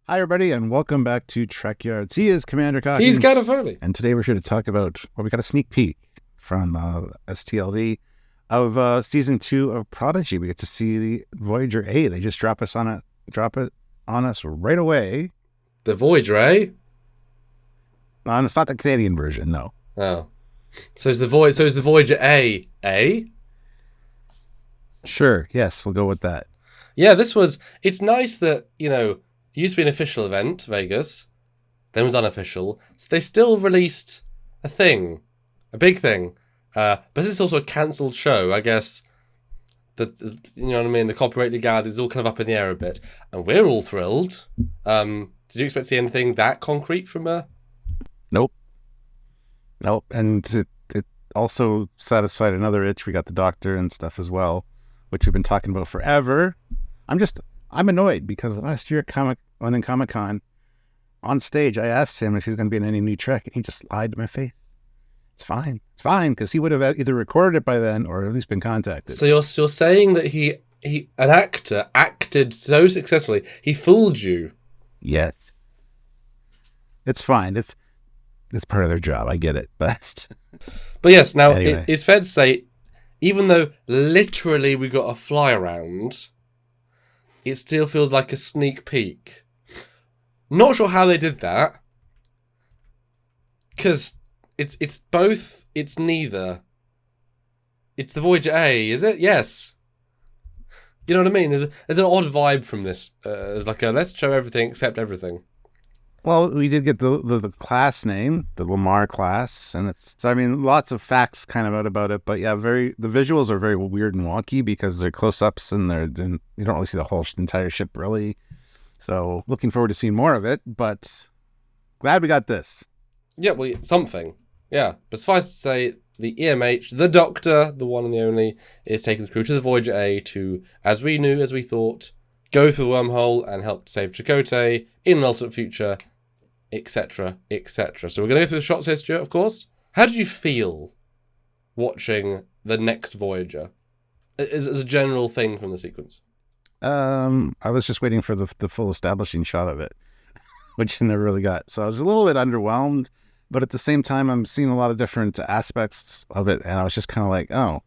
Hi, everybody, and welcome back to Trekyards. He is Commander Cockins. He's kind of Foley. And today we're here to talk about, we got a sneak peek from STLV of Season 2 of Prodigy. We get to see the Voyager A. They just drop it on us right away. The Voyager A? And it's not the Canadian version, no. Oh. So is the Voyager A A? Sure, yes, we'll go with that. Yeah, it's nice that, it used to be an official event, Vegas, then it was unofficial. So they still released a thing, a big thing. But it's also a cancelled show, I guess. You know what I mean? The copyright legality is all kind of up in the air a bit. And we're all thrilled. Did you expect to see anything that concrete from her? Nope. And it also satisfied another itch. We got the Doctor and stuff as well, which we've been talking about forever. I'm annoyed because last year at London Comic Con, on stage, I asked him if he was going to be in any new Trek, and he just lied to my face. It's fine, because he would have either recorded it by then or at least been contacted. So you're saying that an actor acted so successfully, he fooled you? Yes. It's fine. It's part of their job. I get it, but yes. Now anyway. It's fair to say, even though literally we got a fly around, it still feels like a sneak peek. Not sure how they did that, because it's both. It's neither. It's the Voyager A, is it? Yes. You know what I mean? There's an odd vibe from this. It's like let's show everything except everything. Well, we did get the class name, the Lamar class, and lots of facts kind of out about it. But yeah, the visuals are very weird and wonky because they're close-ups and you don't really see the whole entire ship really. So looking forward to seeing more of it, but glad we got this. Yeah, well, something. Yeah, but suffice to say, the EMH, the Doctor, the one and the only, is taking the crew to the Voyager A to, as we thought, go through the wormhole and help save Chakotay in an alternate future, etc., etc. So we're going to go through the shots history, of course. How did you feel watching the next Voyager as a general thing from the sequence? I was just waiting for the full establishing shot of it, which I never really got. So I was a little bit underwhelmed, but at the same time, I'm seeing a lot of different aspects of it, and I was just kind of like, oh,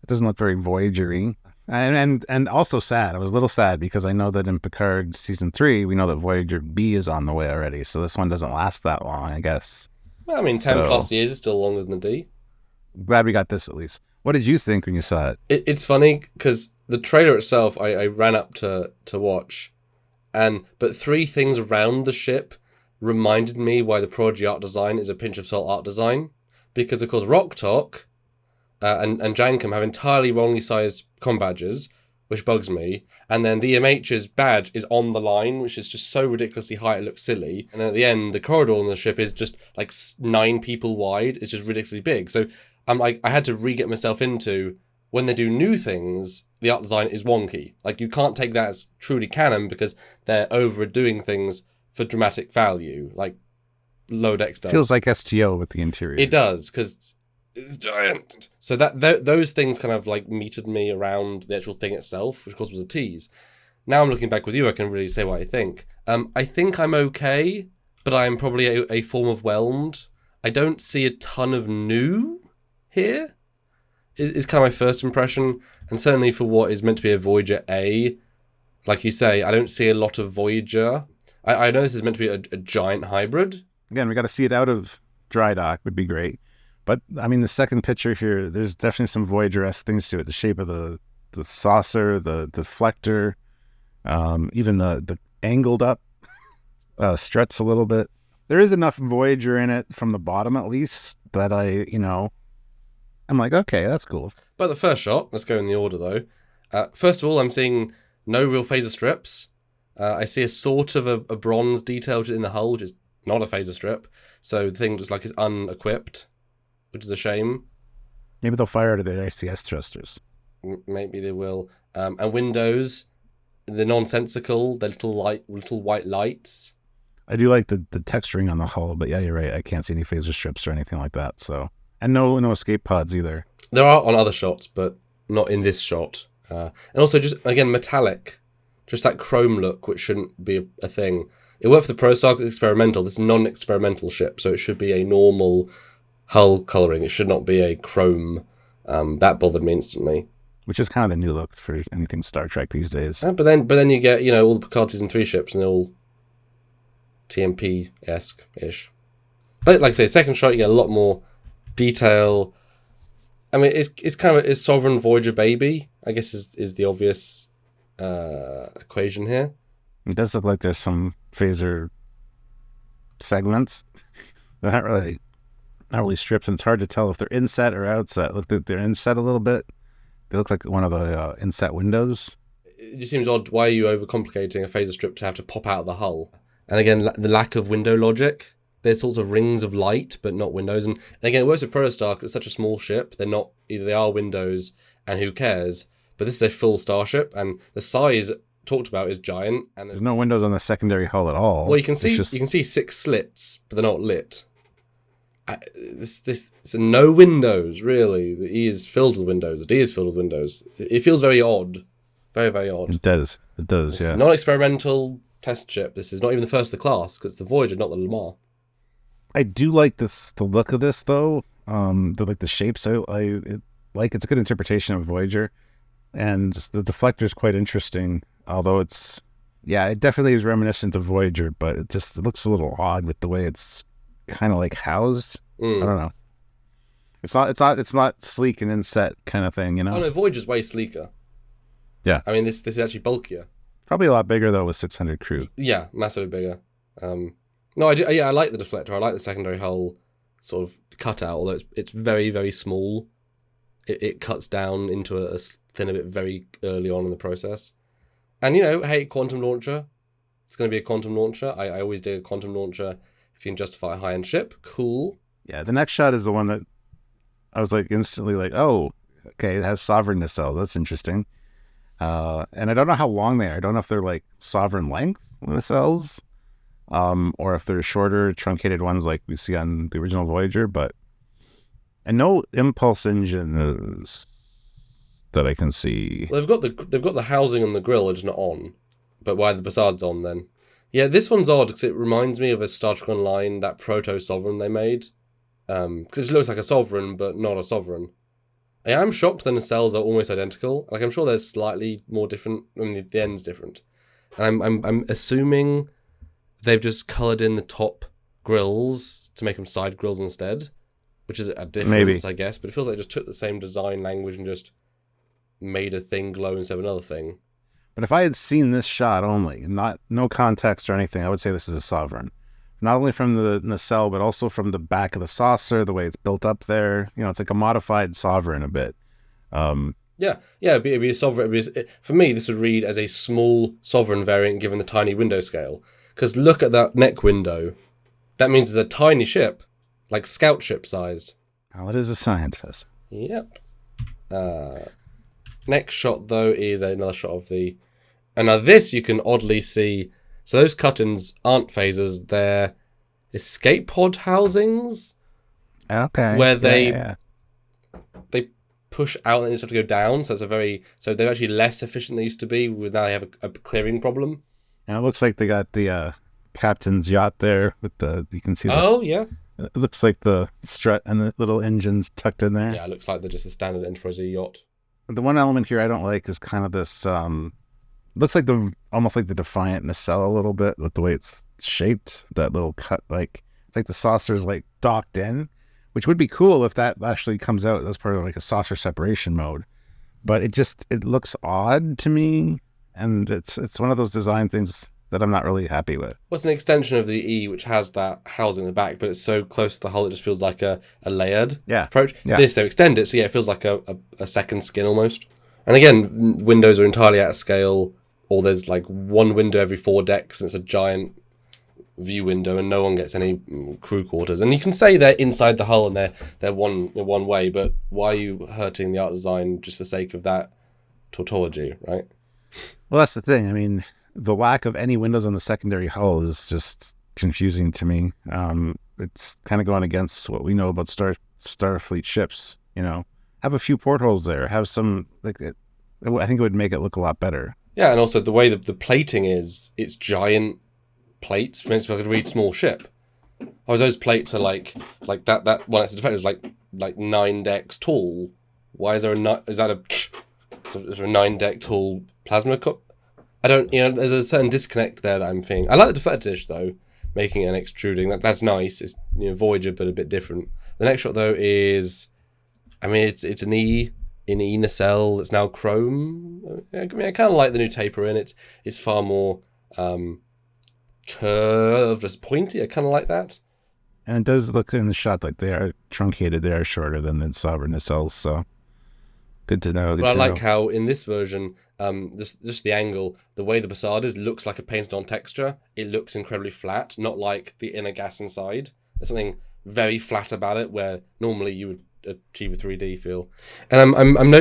it doesn't look very Voyager-y. And also sad. I was a little sad because I know that in Picard Season 3, we know that Voyager B is on the way already, so this one doesn't last that long, I guess. Well, 10 plus years is still longer than the D. Glad we got this at least. What did you think when you saw it? It's funny because the trailer itself, I ran up to watch, but three things around the ship reminded me why the Prodigy art design is a pinch of salt art design. Because, of course, Rock Talk and Jankum have entirely wrongly sized comm badges, which bugs me. And then the EMH's badge is on the line, which is just so ridiculously high it looks silly. And then at the end, the corridor on the ship is just like 9 people wide. It's just ridiculously big. So I had to re-get myself into, when they do new things, the art design is wonky. Like, you can't take that as truly canon because they're overdoing things for dramatic value, like Lower Decks does. Feels like STO with the interior. It does, because it's giant. So those things kind of like metered me around the actual thing itself, which of course was a tease. Now I'm looking back with you, I can really say what I think. I think I'm okay, but I'm probably a form of whelmed. I don't see a ton of new here. It's kind of my first impression, and certainly for what is meant to be a Voyager A, like you say, I don't see a lot of Voyager. I know this is meant to be a giant hybrid. Again, we got to see it out of dry dock, would be great. But, the second picture here, there's definitely some Voyager-esque things to it. The shape of the saucer, the deflector, even the angled up struts a little bit. There is enough Voyager in it from the bottom, at least, that I'm like, okay, that's cool. But the first shot, let's go in the order, though. First of all, I'm seeing no real phaser strips. I see a sort of a bronze detail in the hull, which is not a phaser strip. So the thing just like is unequipped, which is a shame. Maybe they'll fire out of their ICS thrusters. Maybe they will. And windows, the nonsensical, the little white lights. I do like the texturing on the hull, but yeah, you're right. I can't see any phaser strips or anything like that. So, and no escape pods either. There are on other shots, but not in this shot. And also just, again, metallic. Just that chrome look, which shouldn't be a thing. It worked for the Pro Star 'cause it's experimental. This is a non-experimental ship, so it should be a normal hull colouring. It should not be a chrome. That bothered me instantly. Which is kind of the new look for anything Star Trek these days. But then you get, all the Picard Season 3 ships, and they're all TMP-esque-ish. But like I say, second shot, you get a lot more detail. I mean, it's kind of a Sovereign Voyager baby, I guess is the obvious equation here. It does look like there's some phaser segments. They're not really strips, and it's hard to tell if they're inset or outset. Look, they're inset a little bit. They look like one of the inset windows. It just seems odd. Why are you overcomplicating a phaser strip to have to pop out of the hull? And again, the lack of window logic. There's sorts of rings of light, but not windows. And again, it works with Protostar because it's such a small ship. They're not, either they are windows, and who cares? But this is a full starship, and the size talked about is giant. And there's no windows on the secondary hull at all. Well, you can see 6 slits, but they're not lit. This no windows, really. The E is filled with windows. The D is filled with windows. It feels very odd. Very, very odd. It does, it's yeah. Not experimental test ship. This is not even the first of the class, because it's the Voyager, not the Lamar. I do like the look of this, though. The shapes. It's a good interpretation of Voyager. And the deflector is quite interesting, although it definitely is reminiscent of Voyager, but it looks a little odd with the way it's kind of like housed. I don't know. It's not sleek and inset kind of thing, Oh no, Voyager's way sleeker. Yeah. I mean, this is actually bulkier. Probably a lot bigger though with 600 crew. Yeah, massively bigger. No, I do. Yeah, I like the deflector. I like the secondary hull sort of cutout, although it's very, very small. It cuts down into a thinner bit very early on in the process. And hey, quantum launcher. It's going to be a quantum launcher. I always dig a quantum launcher if you can justify a high-end ship. Cool. Yeah, the next shot is the one that I was instantly oh, okay, it has sovereign nacelles. That's interesting. And I don't know how long they are. I don't know if they're sovereign length nacelles, or if they're shorter, truncated ones like we see on the original Voyager, and no impulse engines that I can see. Well, they've got the housing and the grill, it's not on. But why the Basard's on then? Yeah, this one's odd because it reminds me of a Star Trek Online, that proto-Sovereign they made. Because it looks like a Sovereign, but not a Sovereign. I am shocked the nacelles are almost identical. I'm sure they're slightly more different. I mean, the end's different. And I'm assuming they've just coloured in the top grills to make them side grills instead, which is a difference, maybe, I guess. But it feels like they just took the same design language and just made a thing glow instead of another thing. But if I had seen this shot only, no context or anything, I would say this is a Sovereign. Not only from the nacelle, but also from the back of the saucer, the way it's built up there. It's like a modified Sovereign a bit. Yeah, it'd be a Sovereign. For me, this would read as a small Sovereign variant given the tiny window scale. Because look at that neck window. That means it's a tiny ship, like scout ship sized. Well, it is a science vessel. Yep. Next shot, though, is another shot of the... And now this you can oddly see... So those cut-ins aren't phasers, they're escape pod housings. Okay. Where they push out and they just have to go down. So they're actually less efficient than they used to be. Now they have a clearing problem. And it looks like they got the captain's yacht there with you can see. Oh, yeah. It looks like the strut and the little engines tucked in there. Yeah, it looks like they're just a standard Enterprise yacht. The one element here I don't like is kind of this. Looks like almost like the Defiant nacelle a little bit with the way it's shaped. That little cut, it's like the saucer's docked in, which would be cool if that actually comes out as part of a saucer separation mode. But it looks odd to me, and it's one of those design things that I'm not really happy with. Well, it's an extension of the E, which has that housing in the back, but it's so close to the hull it just feels like a layered approach. Yeah. This, they extend it, so yeah, it feels like a second skin almost. And again, windows are entirely out of scale, or there's one window every 4 decks, and it's a giant view window, and no one gets any crew quarters. And you can say they're inside the hull and they're one way, but why are you hurting the art design just for sake of that tautology, right? Well, that's the thing. I mean, the lack of any windows on the secondary hull is just confusing to me. It's kind of going against what we know about Starfleet ships. Have a few portholes there. Have some I think it would make it look a lot better. Yeah, and also the way that the plating is, it's giant plates for instance I could read small ship. Oh, those plates are like that one that's a Deflector is like 9 decks tall. Why is there is there a 9 deck tall plasma cup? I don't, there's a certain disconnect there that I'm feeling. I like the Deflector dish though, making it an extruding. That's nice. It's Voyager but a bit different. The next shot though is, it's an E nacelle that's now chrome. I kind of like the new taper in. It's far more curved, just pointy. I kind of like that. And it does look in the shot like they are truncated. They are shorter than the sovereign nacelles. So good to know. But I like how in this version, just the angle, the way the facade is, looks like a painted on texture. It looks incredibly flat, not like the inner gas inside. There's something very flat about it, where normally you would achieve a 3D feel. And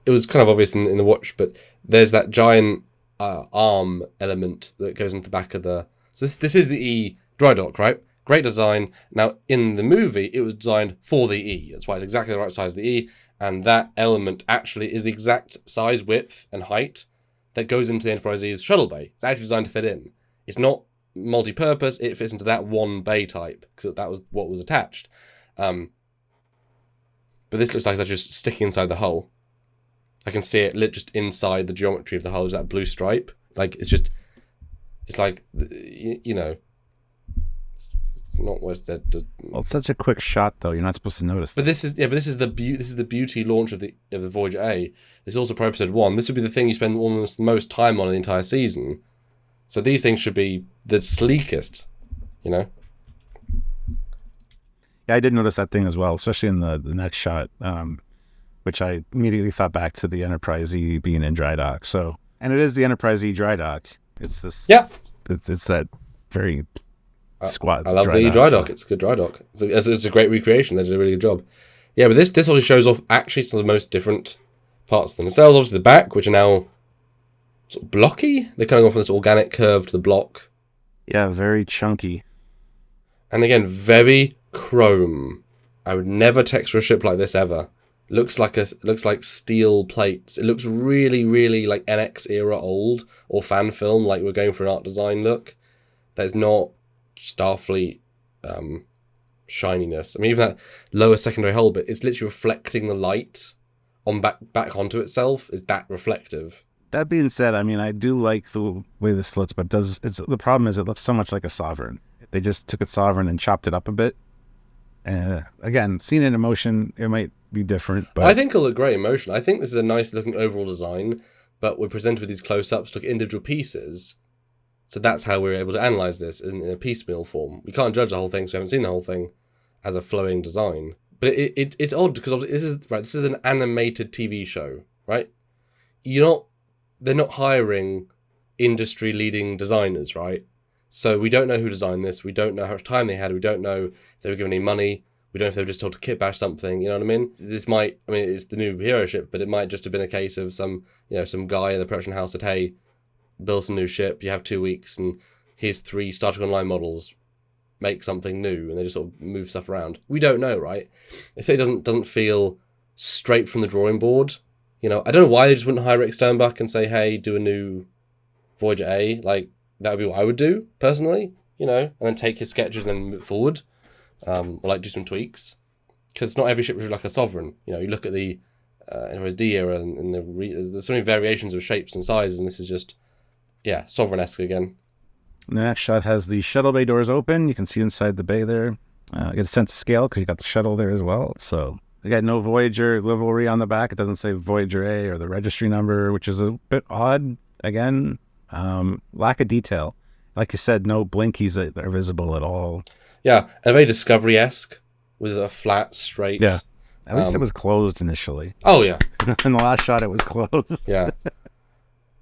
it was kind of obvious in the watch, but there's that giant arm element that goes into the back of the. So this is the E dry dock, right? Great design. Now in the movie, it was designed for the E. That's why it's exactly the right size of the E. And that element actually is the exact size, width, and height that goes into the Enterprise's shuttle bay. It's actually designed to fit in. It's not multi-purpose. It fits into that one bay type because that was what was attached. But this looks like it's just sticking inside the hull. I can see it lit just inside the geometry of the hull. Is that blue stripe? Like it's like It's not where it's dead. Well, it's such a quick shot, though. You're not supposed to notice. But this is the beauty launch of the Voyager A. It's also for episode 1. This would be the thing you spend almost the most time on in the entire season. So these things should be the sleekest, Yeah, I did notice that thing as well, especially in the next shot, which I immediately thought back to the Enterprise E being in dry dock. So, and it is the Enterprise E dry dock. It's this. Yeah. It's that very squat. I love the E dry dock. So. It's a good dry dock. It's a great recreation. They did a really good job. Yeah, but this also shows off actually some of the most different parts of the nacelles. Obviously the back, which are now sort of blocky. They're coming off from this organic curve to the block. Yeah, very chunky. And again, very chrome. I would never texture a ship like this ever. Looks like steel plates. It looks really, really like NX era old or fan film, like we're going for an art design look. There's not Starfleet shininess. Even that lower secondary hull bit, it's literally reflecting the light on back onto itself. Is that reflective? That being said, I do like the way this looks, but the problem is it looks so much like a Sovereign. They just took a Sovereign and chopped it up a bit. Again, seen it in motion, it might be different, but I think it'll look great in motion. I think this is a nice looking overall design, but we're presented with these close-ups to look at individual pieces. So that's how we're able to analyze this in a piecemeal form. We can't judge the whole thing, so we haven't seen the whole thing as a flowing design. But it's odd because this is an animated TV show, right? They're not hiring industry-leading designers, right? So we don't know who designed this. We don't know how much time they had. We don't know if they were given any money. We don't know if they were just told to kit bash something. You know what I mean? It's the new hero ship, but it might just have been a case of some guy in the production house said, hey, build some new ship. You have 2 weeks, and here's 3 Star Trek Online models. Make something new, and they just sort of move stuff around. We don't know, right? They say it doesn't feel straight from the drawing board. I don't know why they just wouldn't hire Rick Sternbach and say, hey, do a new Voyager A. Like, that would be what I would do, personally, and then take his sketches and move forward, or do some tweaks. Because not every ship is like a Sovereign. You look at the Enterprise D era, and there's so many variations of shapes and sizes, and this is just, Sovereign-esque again. The next shot has the shuttle bay doors open. You can see inside the bay there. You get a sense of scale because you got the shuttle there as well. So we got no Voyager livery on the back. It doesn't say Voyager A or the registry number, which is a bit odd. Again, lack of detail. Like you said, no blinkies that are visible at all. Yeah, and very Discovery-esque with a flat, straight. Yeah, at least it was closed initially. Oh yeah, in the last shot it was closed. Yeah.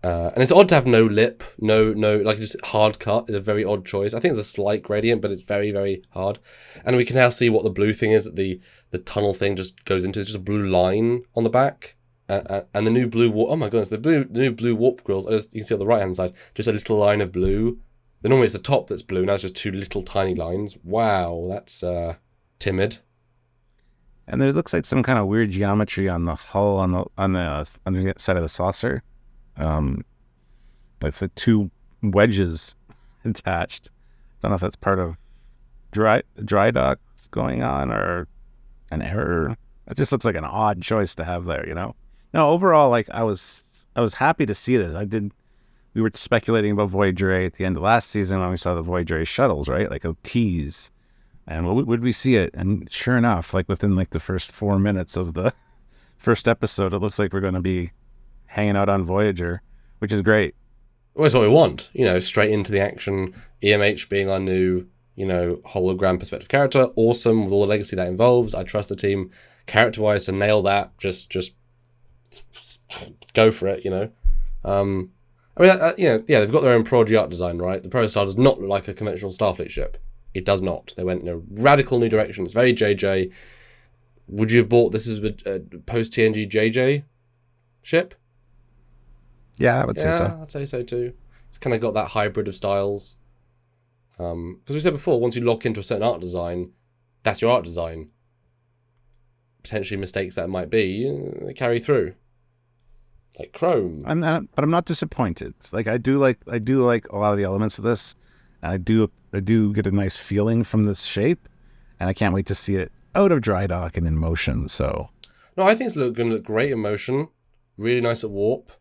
And it's odd to have no lip, no, like just hard cut is a very odd choice. I think it's a slight gradient, but it's very, very hard. And we can now see what the blue thing is that the tunnel thing just goes into. It's just a blue line on the back. And the new blue warp, oh my goodness, the new blue warp grills, you can see on the right hand side, just a little line of blue. Normally it's the top that's blue, now it's just 2 little tiny lines. Wow, that's timid. And there looks like some kind of weird geometry on the hull on the side of the saucer. It's like 2 wedges attached. Don't know if that's part of dry docks going on or an error. It just looks like an odd choice to have there, you know? No, overall, like I was happy to see this. We were speculating about Voyager A at the end of last season when we saw the Voyager A shuttles, right? Like a tease. And would we see it? And sure enough, like within like the first 4 minutes of the first episode, it looks like we're going to be hanging out on Voyager, which is great. Well, that's what we want, you know, straight into the action. EMH being our new, you know, hologram perspective character, awesome with all the legacy that involves. I trust the team character-wise to nail that. Just go for it, you know. I mean, you know, yeah, they've got their own Prodigy art design, right? The Protostar does not look like a conventional Starfleet ship. It does not. They went in a radical new direction. It's very JJ. Would you have bought this as a post-TNG JJ ship? Yeah, I would say so. I'd say so too. It's kind of got that hybrid of styles. Because we said before, once you lock into a certain art design, that's your art design. Potentially mistakes that might be, they carry through. Like Chrome. But I'm not disappointed. Like I do like a lot of the elements of this. And I do get a nice feeling from this shape, and I can't wait to see it out of dry dock and in motion. So no, I think it's going to look great in motion. Really nice at warp.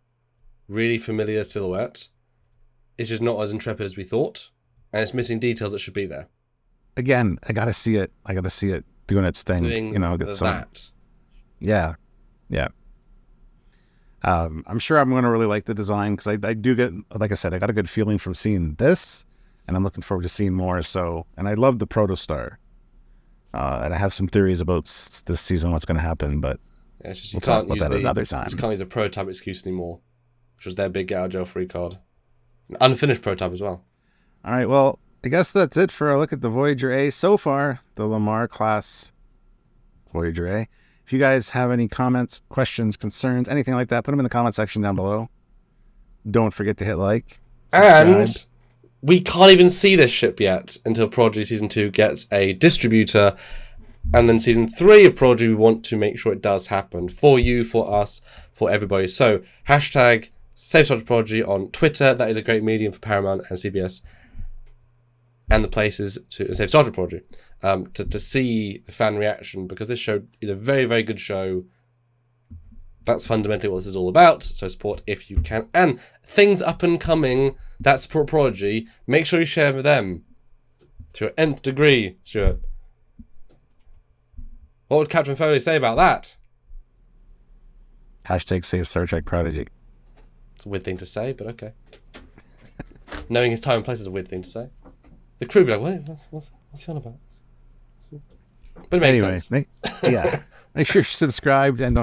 Really familiar silhouette. It's just not as intrepid as we thought, and it's missing details that should be there. Again, I gotta see it. Doing its thing. Get some. That. Yeah. I'm sure I'm going to really like the design because I do get, like I said, I got a good feeling from seeing this, and I'm looking forward to seeing more. So, and I love the Protostar, and I have some theories about this season, what's going to happen, but yeah, it's just we'll talk about that another time. You just can't use a prototype excuse anymore, which was their big get out of jail free card. An unfinished prototype as well. All right, well, I guess that's it for a look at the Voyager A so far, the Lamar class Voyager A. If you guys have any comments, questions, concerns, anything like that, put them in the comment section down below. Don't forget to hit like. Subscribe. And we can't even see this ship yet until Prodigy Season 2 gets a distributor. And then Season 3 of Prodigy, we want to make sure it does happen. For you, for us, for everybody. So, hashtag Save Star Trek Prodigy on Twitter. That is a great medium for Paramount and CBS. And the places to Save Star Trek Prodigy. To see the fan reaction, because this show is a very, very good show. That's fundamentally what this is all about. So support if you can. And things up and coming that support Prodigy, make sure you share with them to your nth degree, Stuart. What would Captain Foley say about that? Hashtag Save Star Trek Prodigy. It's a weird thing to say, but okay. Knowing his time and place is a weird thing to say. The crew would be like, what's he on about? But it makes sense. Make sure you're subscribed and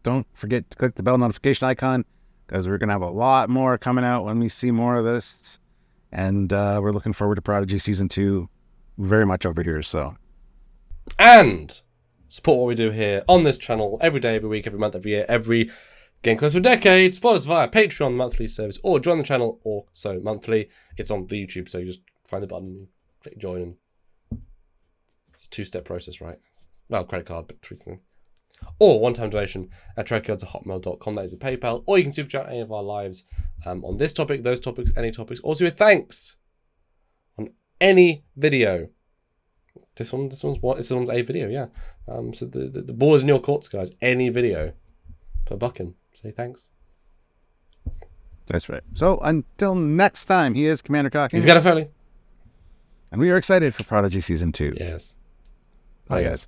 don't forget to click the bell notification icon because we're going to have a lot more coming out when we see more of this. And we're looking forward to Prodigy Season 2 very much over here. So, and support what we do here on this channel every day, every week, every month, every year, getting close to a decade. Support us via Patreon monthly service or join the channel also monthly. It's on the YouTube, so you just find the button, click join, and it's a two-step process, right? Well, credit card, but three things. Or one-time donation at trekyards@hotmail.com. That is a PayPal. Or you can super chat any of our lives on this topic, those topics, any topics. Also, a thanks on any video. This one's a video, yeah. So the ball is in your courts, guys. Any video, put a buck in. Say thanks. That's right. So until next time, he is Commander Calkins. He's got a Foley. And we are excited for Prodigy Season 2. Yes. Bye, guys.